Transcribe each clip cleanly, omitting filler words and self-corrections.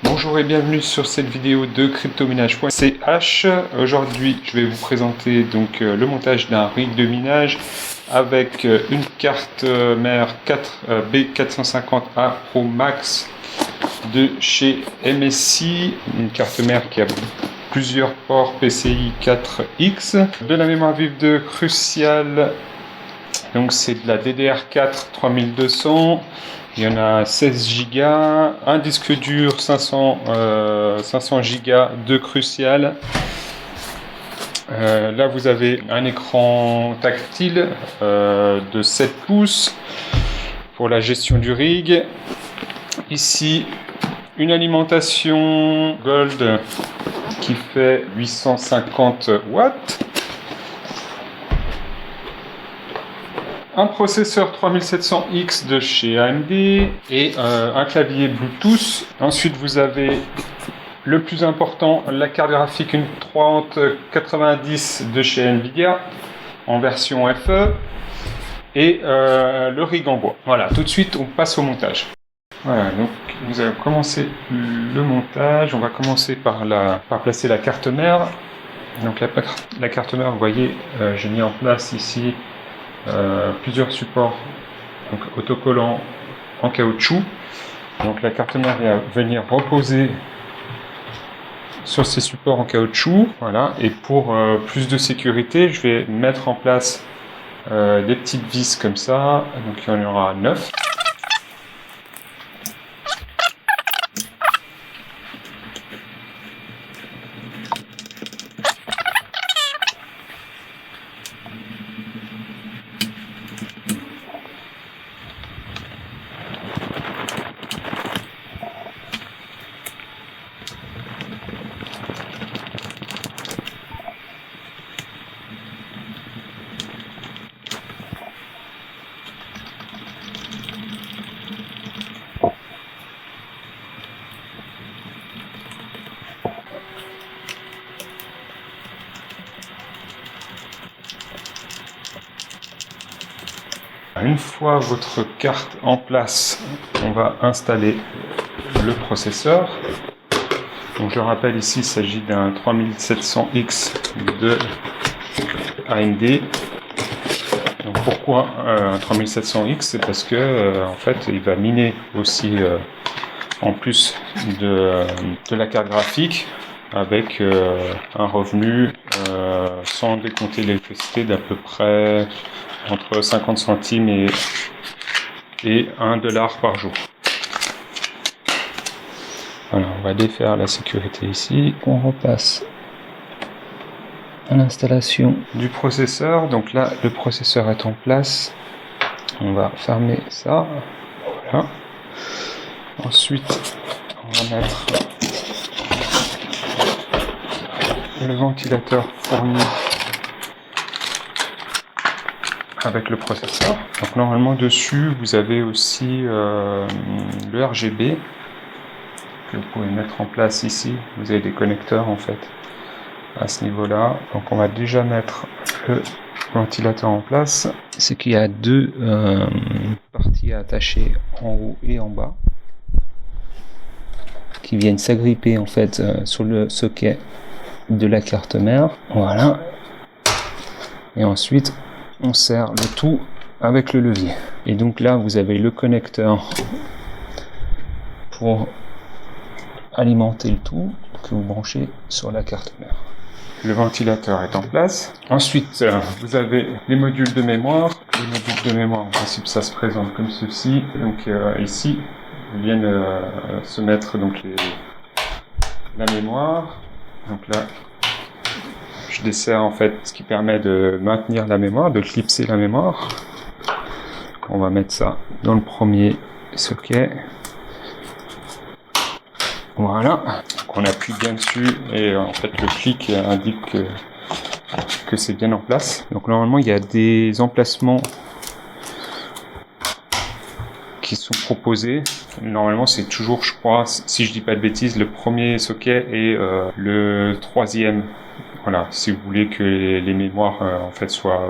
Bonjour et bienvenue sur cette vidéo de cryptominage.ch. Aujourd'hui, je vais vous présenter donc le montage d'un rig de minage avec une carte mère B450A Pro Max de chez MSI, une carte mère qui a plusieurs ports PCI 4X, de la mémoire vive de Crucial. Donc c'est de la DDR4 3200. Il y en a 16 Go, un disque dur 500 Go de Crucial. Là vous avez un écran tactile de 7 pouces pour la gestion du rig. Ici une alimentation Gold qui fait 850 watts. Un processeur 3700X de chez AMD et un clavier Bluetooth. Ensuite, vous avez le plus important, la carte graphique, une 3090 de chez Nvidia en version FE et le rig en bois. Voilà, tout de suite, on passe au montage. Voilà, donc nous allons commencer le montage. On va commencer par placer la carte mère. Donc la carte mère, vous voyez, j'ai mis en place ici plusieurs supports donc autocollants en caoutchouc. Donc la carte mère va venir reposer sur ces supports en caoutchouc. Voilà. Et pour plus de sécurité, je vais mettre en place des petites vis comme ça. Donc il y en aura 9. Une fois votre carte en place, on va installer le processeur. Donc je rappelle ici, il s'agit d'un 3700X de AMD. Donc pourquoi un 3700X? C'est parce que en fait, il va miner aussi en plus de la carte graphique avec un revenu sans décompter l'électricité d'à peu près entre 50 centimes et $1 par jour. Voilà, on va défaire la sécurité ici. On repasse à l'installation du processeur. Donc là, le processeur est en place. On va fermer ça. Voilà. Ensuite, on va mettre le ventilateur fourni avec le processeur. Donc normalement dessus vous avez aussi le RGB que vous pouvez mettre en place ici. Vous avez des connecteurs en fait à ce niveau là. Donc on va déjà mettre le ventilateur en place. C'est qu'il y a deux parties attachées en haut et en bas qui viennent s'agripper en fait sur le socket de la carte mère. Voilà. Et ensuite on serre le tout avec le levier. Et donc là, vous avez le connecteur pour alimenter le tout que vous branchez sur la carte mère. Le ventilateur est en place. Ensuite, vous avez les modules de mémoire. Les modules de mémoire, en principe, ça se présente comme ceci. Donc ici, viennent se mettre donc la mémoire. Donc là, je desserre en fait ce qui permet de maintenir la mémoire, de clipser la mémoire. On va mettre ça dans le premier socket. Voilà. Donc on appuie bien dessus et en fait le clic indique que c'est bien en place. Donc normalement il y a des emplacements qui sont proposés. Normalement c'est toujours, je crois, si je dis pas de bêtises, le premier socket et le troisième. Voilà, si vous voulez que les mémoires en fait soient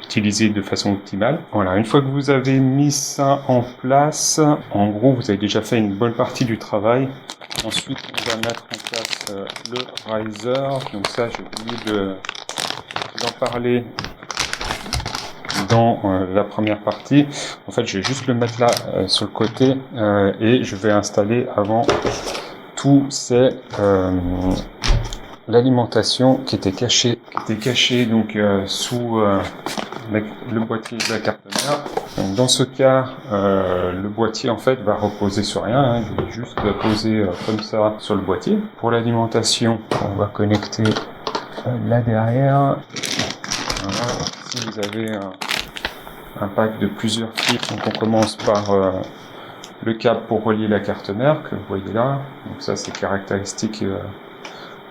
utilisées de façon optimale. Voilà, une fois que vous avez mis ça en place, en gros vous avez déjà fait une bonne partie du travail. Ensuite, on va mettre en place le riser. Donc ça, j'ai oublié d'en parler dans la première partie. En fait, je vais juste le mettre là sur le côté et je vais installer avant tout l'alimentation qui était cachée donc sous le boîtier de la carte mère. Donc dans ce cas, le boîtier en fait va reposer sur rien, hein, il est juste posé comme ça sur le boîtier. Pour l'alimentation, on va connecter là derrière. Voilà. Si vous avez un pack de plusieurs fils, donc on commence par le câble pour relier la carte mère que vous voyez là. Donc ça c'est caractéristique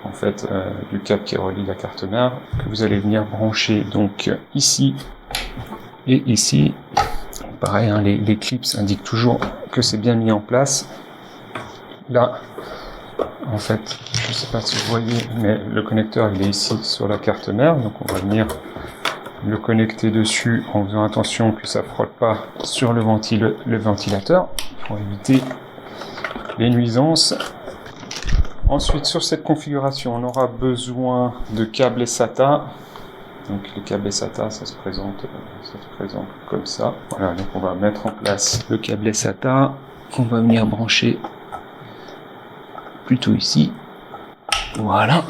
en fait du câble qui relie la carte mère que vous allez venir brancher donc ici et ici. Pareil, hein, les clips indiquent toujours que c'est bien mis en place. Là, en fait, je ne sais pas si vous voyez, mais le connecteur il est ici sur la carte mère, donc on va venir le connecter dessus en faisant attention que ça ne frotte pas sur le ventilateur pour éviter les nuisances. Ensuite, sur cette configuration, on aura besoin de câbles SATA. Donc les câbles SATA, ça se présente comme ça. Voilà, donc on va mettre en place le câble SATA qu'on va venir brancher plutôt ici. Voilà.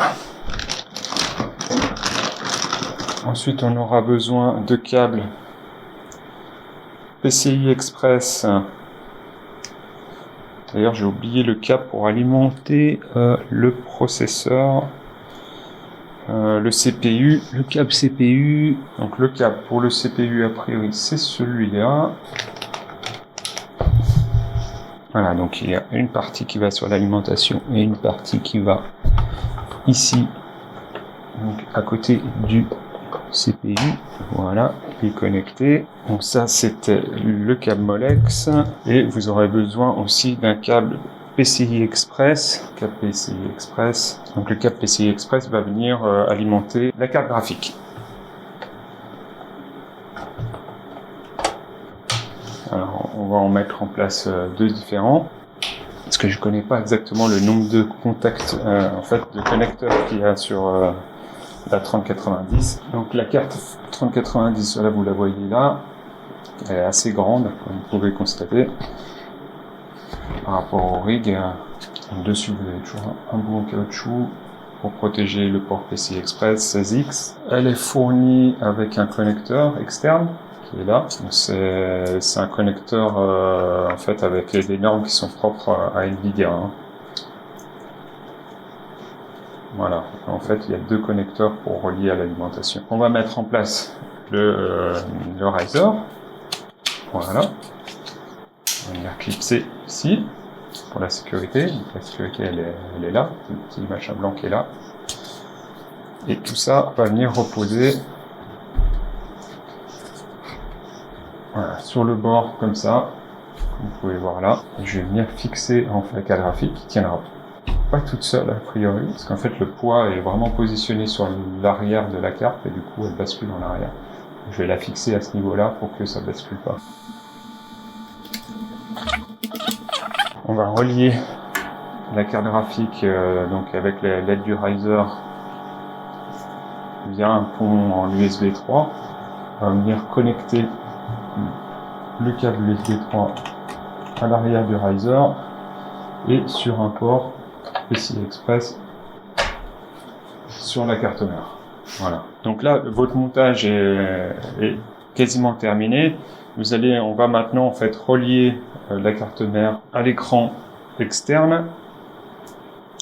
Ensuite, on aura besoin de câbles PCI Express. D'ailleurs, j'ai oublié le câble pour alimenter le processeur. Le CPU, le câble CPU, donc le câble pour le CPU a priori c'est celui-là. Voilà, donc il y a une partie qui va sur l'alimentation et une partie qui va ici, donc à côté du CPU. Voilà, il est connecté. Donc ça c'était le câble Molex et vous aurez besoin aussi d'un câble PCI Express, câble PCI Express. Donc le câble PCI Express va venir alimenter la carte graphique. Alors on va en mettre en place deux différents, parce que je connais pas exactement le nombre de contacts, en fait, de connecteurs qu'il y a sur la 3090. Donc la carte 3090, là vous la voyez là, elle est assez grande, comme vous pouvez constater. Par rapport au rig, dessus vous avez toujours un bout en caoutchouc pour protéger le port PCI Express 16X. Elle est fournie avec un connecteur externe qui est là. C'est un connecteur en fait avec des normes qui sont propres à Nvidia. Hein. Voilà, en fait il y a deux connecteurs pour relier à l'alimentation. On va mettre en place le riser. Voilà. On va venir clipser ici pour la sécurité. Donc la sécurité elle est là, le petit machin blanc qui est là. Et tout ça va venir reposer voilà, sur le bord comme ça, comme vous pouvez voir là. Et je vais venir fixer en fait la carte graphique qui tiendra pas toute seule a priori, parce qu'en fait le poids est vraiment positionné sur l'arrière de la carte et du coup elle bascule en arrière. Je vais la fixer à ce niveau-là pour que ça bascule pas. On va relier la carte graphique donc avec l'aide du riser via un pont en USB 3. On va venir connecter le câble USB 3 à l'arrière du riser et sur un port PCI Express sur la carte mère. Voilà. Donc là, votre montage est quasiment terminé. On va maintenant en fait relier la carte mère à l'écran externe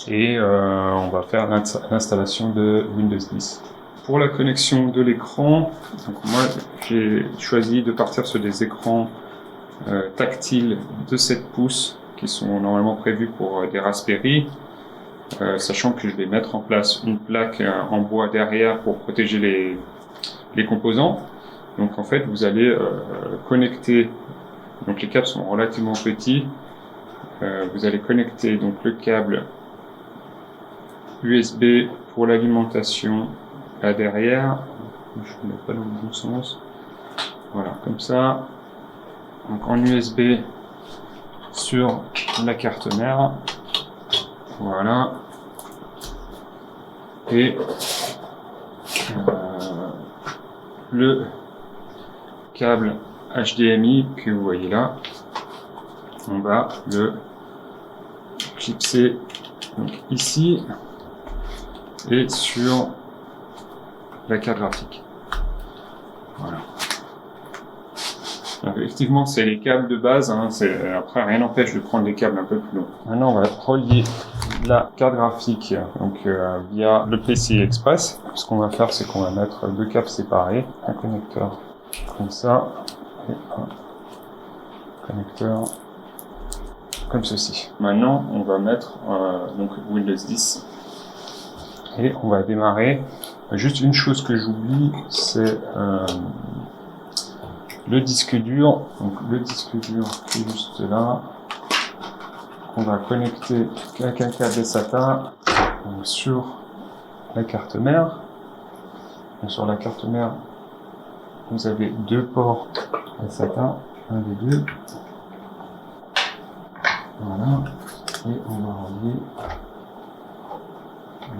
et on va faire l'installation de Windows 10. Pour la connexion de l'écran, moi j'ai choisi de partir sur des écrans tactiles de 7 pouces qui sont normalement prévus pour des Raspberry, sachant que je vais mettre en place une plaque en bois derrière pour protéger les composants. Donc en fait vous allez connecter, donc les câbles sont relativement petits, vous allez connecter donc le câble USB pour l'alimentation là derrière, je ne mets pas dans le bon sens, voilà comme ça, donc en USB sur la carte mère, Voilà. Et le câble HDMI que vous voyez là, on va le clipser donc ici et sur la carte graphique. Voilà. Donc, effectivement, c'est les câbles de base. Hein, après, rien n'empêche de prendre des câbles un peu plus longs. Maintenant, on va relier la carte graphique donc, via le PCI Express. Ce qu'on va faire, c'est qu'on va mettre deux câbles séparés. Un connecteur comme ça et un connecteur comme ceci. Maintenant, on va mettre donc Windows 10 et on va démarrer. Juste une chose que j'oublie, c'est le disque dur. Donc le disque dur qui est juste là, on va connecter avec un câble SATA sur la carte mère. Donc, sur la carte mère, vous avez deux ports SATA, un des deux. Voilà, et on va relier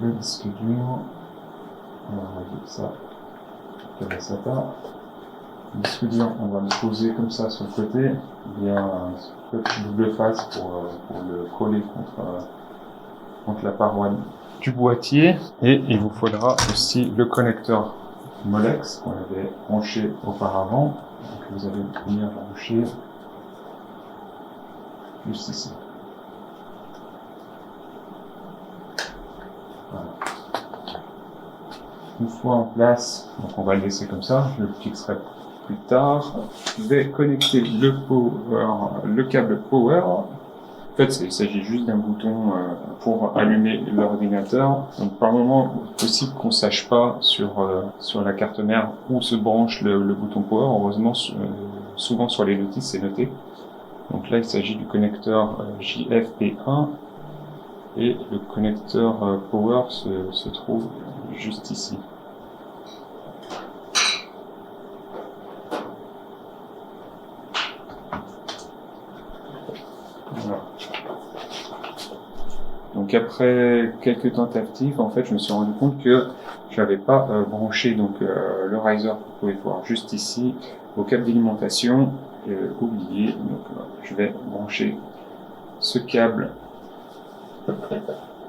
le disque dur. On va relier ça avec le SATA. Le disque dur, on va le poser comme ça sur le côté, bien double face pour le coller contre la paroi du boîtier. Et il vous faudra aussi le connecteur Molex qu'on avait branché auparavant. Donc vous allez venir brancher juste ici. Voilà. Une fois en place, donc on va le laisser comme ça, je le fixerai plus tard. Je vais connecter le câble power. En fait, il s'agit juste d'un bouton pour allumer l'ordinateur. Donc, par moment, il est possible qu'on sache pas sur la carte mère où se branche le bouton power. Heureusement, souvent sur les notices, c'est noté. Donc là, il s'agit du connecteur JFP1 et le connecteur power se trouve juste ici. Voilà. Donc après quelques tentatives, en fait, je me suis rendu compte que je n'avais pas branché le riser que vous pouvez voir juste ici au câble d'alimentation. Oublié. Donc je vais brancher ce câble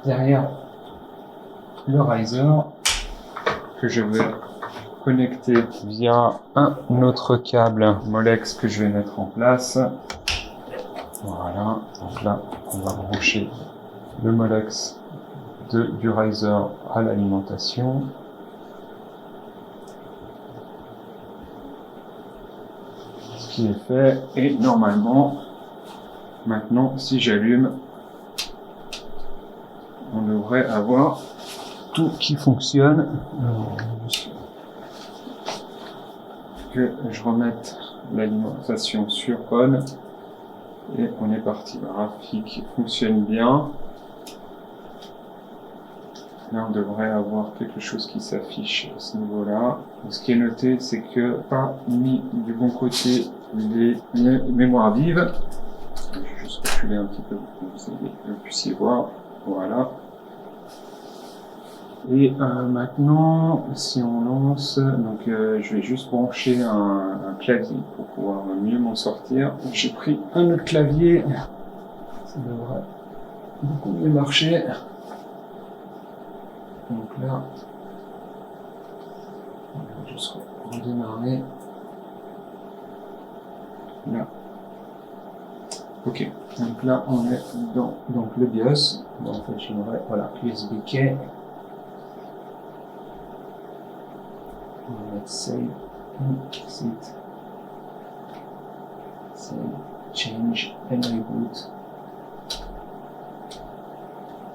derrière le riser que je vais connecter via un autre câble Molex que je vais mettre en place. Voilà, donc là on va brancher le Molex du riser à l'alimentation. Ce qui est fait, et normalement, maintenant si j'allume, on devrait avoir tout qui fonctionne. Que je remette l'alimentation sur on et on est parti. Le graphique fonctionne bien. Là, on devrait avoir quelque chose qui s'affiche à ce niveau-là. Ce qui est noté, c'est que pas mis du bon côté les mémoires vives. Je vais juste reculer un petit peu pour que vous puissiez voir. Voilà. Et maintenant, si on lance, donc je vais juste brancher un clavier pour pouvoir mieux m'en sortir. J'ai pris un autre clavier, ça devrait beaucoup mieux marcher. Donc là, on va juste redémarrer. Là. Ok, donc là on est dans le BIOS. Donc en fait, j'aimerais, voilà, USB key. On va mettre Save, Exit, Save, Change, and Reboot.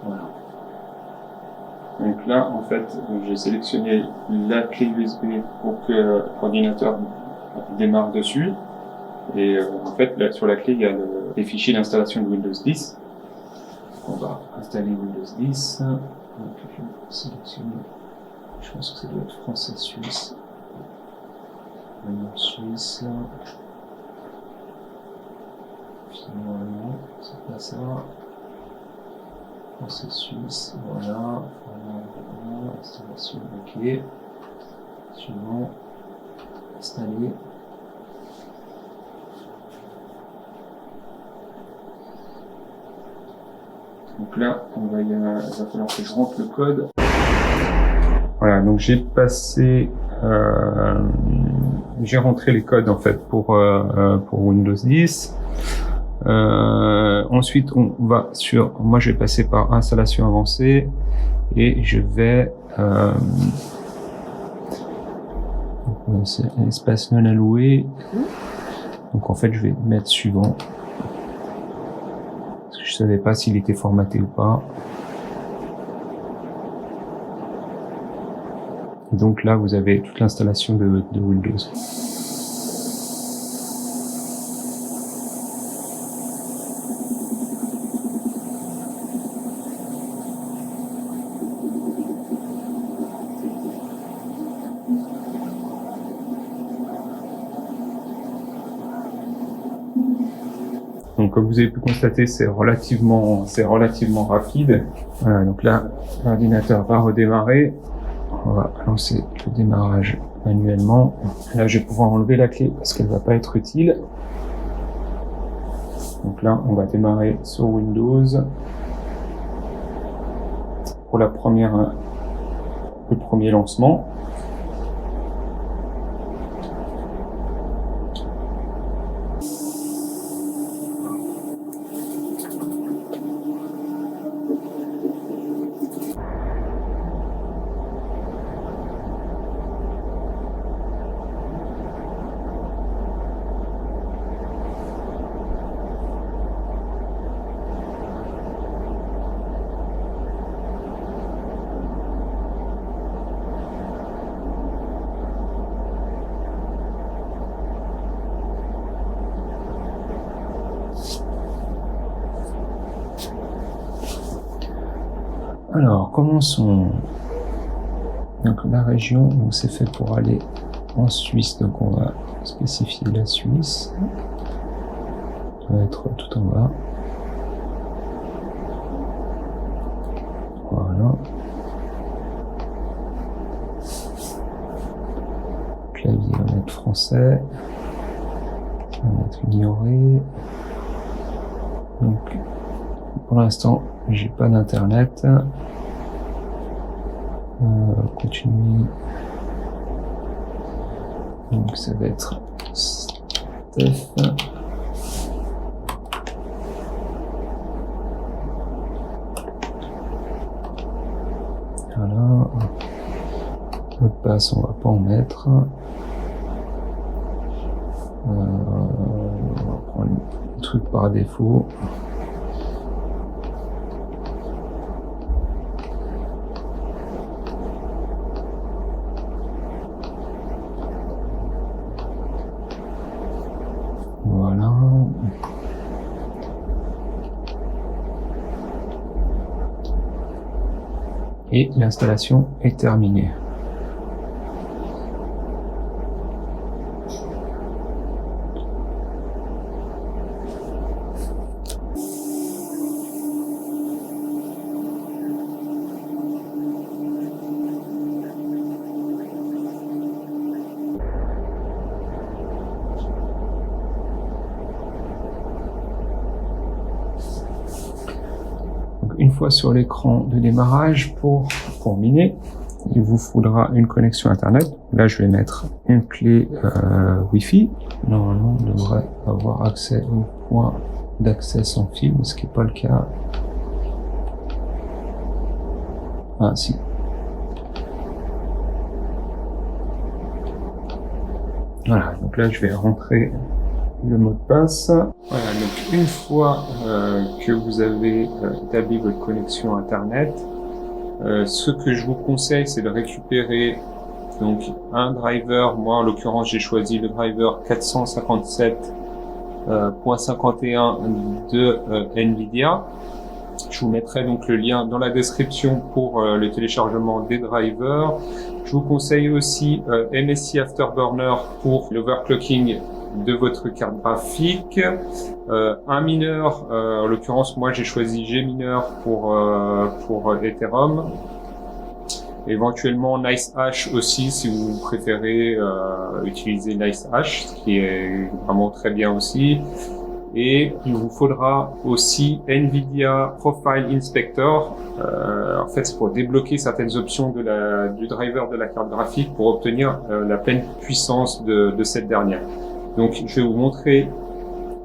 Voilà. Donc là, en fait, j'ai sélectionné la clé USB pour que l'ordinateur démarre dessus. Et en fait, là, sur la clé, il y a les fichiers d'installation de Windows 10. On va installer Windows 10. Donc, je vais sélectionner. Je pense que ça doit être français-suisse. Suisse. Finalement, c'est pas ça. processus, voilà, installation, ok, suivant, installer. Donc là, il va falloir que je rentre le code. Voilà, donc j'ai rentré les codes en fait pour Windows 10. Ensuite, on va moi je vais passer par installation avancée et je vais c'est un espace non alloué. Donc en fait, je vais mettre suivant. Parce que je savais pas s'il était formaté ou pas. Et donc là, vous avez toute l'installation de Windows. Donc comme vous avez pu constater, c'est relativement rapide. Voilà, donc là, l'ordinateur va redémarrer. On va lancer le démarrage manuellement. Là, je vais pouvoir enlever la clé parce qu'elle va pas être utile. Donc là, on va démarrer sur Windows pour le premier lancement. Alors, commençons. Donc la région où c'est fait pour aller en Suisse, donc on va spécifier la Suisse. Ça va être tout en bas. Voilà. Clavier, on va mettre français. On va mettre ignoré. Donc, pour l'instant, j'ai pas d'internet. Continuer. Donc ça va être Steph. Voilà. Mot de passe, on va pas en mettre. On va prendre le truc par défaut. Voilà. Et l'installation est terminée. Une fois sur l'écran de démarrage, pour miner, il vous faudra une connexion internet. Là, je vais mettre une clé Wi-Fi. Normalement, on devrait avoir accès au point d'accès sans fil, ce qui n'est pas le cas. Ah, si. Voilà, donc là, je vais rentrer le mot de passe. Voilà, donc une fois que vous avez établi votre connexion internet, ce que je vous conseille, c'est de récupérer donc un driver. Moi en l'occurrence j'ai choisi le driver 457.51 de Nvidia. Je vous mettrai donc le lien dans la description pour le téléchargement des drivers. Je vous conseille aussi MSI Afterburner pour l'overclocking de votre carte graphique, un mineur, en l'occurrence moi j'ai choisi Gmineur pour Ethereum, éventuellement NiceHash aussi si vous préférez utiliser NiceHash, ce qui est vraiment très bien aussi. Et il vous faudra aussi NVIDIA Profile Inspector. En fait, c'est pour débloquer certaines options du driver de la carte graphique pour obtenir la pleine puissance de cette dernière. Donc, je vais vous montrer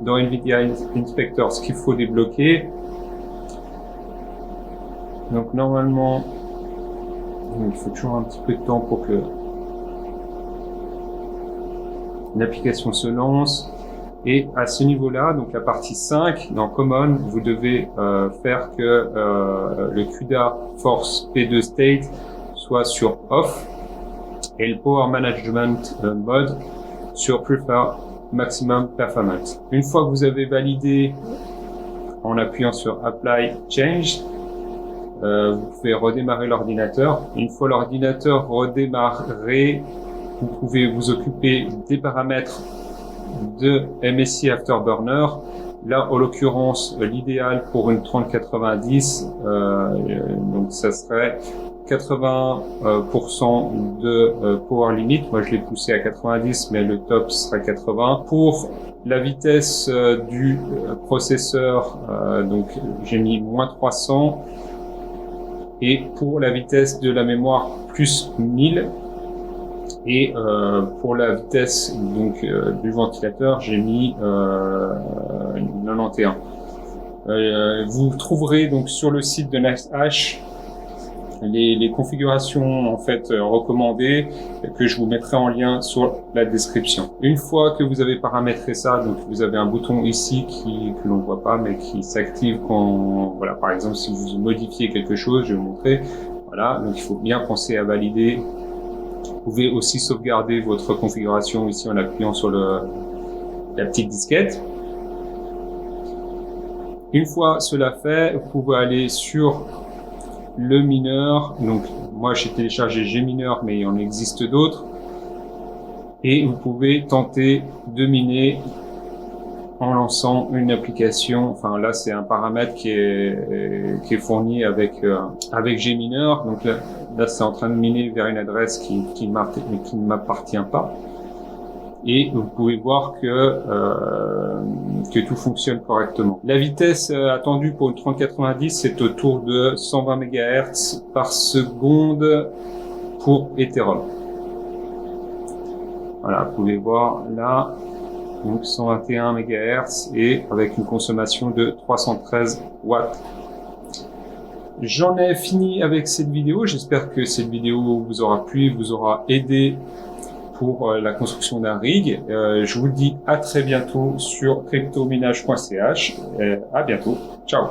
dans NVIDIA Inspector ce qu'il faut débloquer. Donc, normalement, il faut toujours un petit peu de temps pour que l'application se lance. Et à ce niveau-là, donc la partie 5, dans Common, vous devez faire que le CUDA Force P2 State soit sur Off et le Power Management Mode sur Prefer Maximum Performance. Une fois que vous avez validé en appuyant sur Apply Change, vous pouvez redémarrer l'ordinateur. Une fois l'ordinateur redémarré, vous pouvez vous occuper des paramètres de MSI Afterburner. Là, en l'occurrence, l'idéal pour une 3090, donc ça serait 80% de power limit. Moi, je l'ai poussé à 90, mais le top sera 80. Pour la vitesse du processeur, donc j'ai mis moins 300. Et pour la vitesse de la mémoire, plus 1000. Et pour la vitesse donc du ventilateur, j'ai mis 91. Vous trouverez donc sur le site de NiceHash les configurations en fait recommandées que je vous mettrai en lien sur la description. Une fois que vous avez paramétré ça, donc vous avez un bouton ici que l'on voit pas mais qui s'active quand voilà, par exemple si vous modifiez quelque chose, je vais vous montrer. Voilà, donc il faut bien penser à valider. Vous pouvez aussi sauvegarder votre configuration ici en appuyant sur la petite disquette. Une fois cela fait, vous pouvez aller sur le mineur. Donc moi j'ai téléchargé Gmineur, mais il en existe d'autres. Et vous pouvez tenter de miner en lançant une application. Enfin là c'est un paramètre qui est fourni avec Gmineur. Donc là c'est en train de miner vers une adresse qui ne m'appartient pas. Et vous pouvez voir que tout fonctionne correctement. La vitesse attendue pour une 3090 c'est autour de 120 MHz par seconde pour Ethereum. Voilà, vous pouvez voir là. Donc 121 MHz et avec une consommation de 313 watts. J'en ai fini avec cette vidéo. J'espère que cette vidéo vous aura plu, vous aura aidé pour la construction d'un rig. Je vous dis à très bientôt sur cryptominage.ch. À bientôt. Ciao.